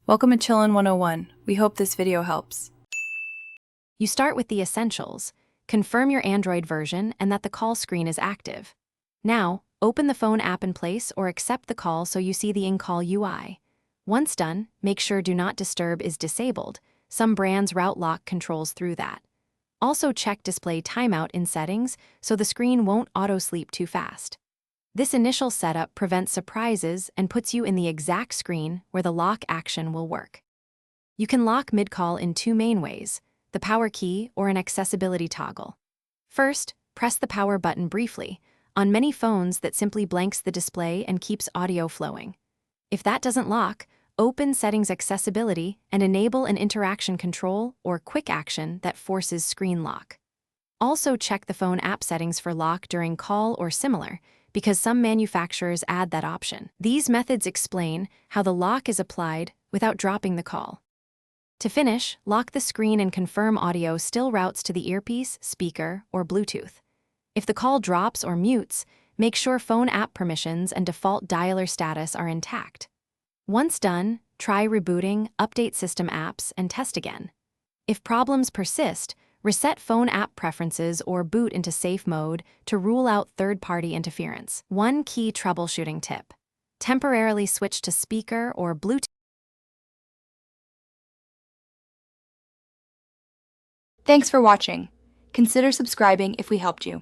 Welcome to Chillin' 101. We hope this video helps. You start with the essentials. Confirm your Android version and that the call screen is active. Now, open the phone app in place or accept the call so you see the in-call UI. Once done, make sure Do Not Disturb is disabled. Some brands route lock controls through that. Also check display timeout in settings so the screen won't auto-sleep too fast. This initial setup prevents surprises and puts you in the exact screen where the lock action will work. You can lock mid-call in two main ways, the power key or an accessibility toggle. First, press the power button briefly. On many phones, that simply blanks the display and keeps audio flowing. If that doesn't lock, open Settings Accessibility and enable an interaction control or quick action that forces screen lock. Also check the phone app settings for lock during call or similar, because some manufacturers add that option. These methods explain how the lock is applied without dropping the call. To finish, lock the screen and confirm audio still routes to the earpiece, speaker, or Bluetooth. If the call drops or mutes, make sure phone app permissions and default dialer status are intact. Once done, try rebooting, update system apps, and test again. If problems persist, reset phone app preferences or boot into safe mode to rule out third-party interference. One key troubleshooting tip: temporarily switch to speaker or Bluetooth. Thanks for watching. Consider subscribing if we helped you.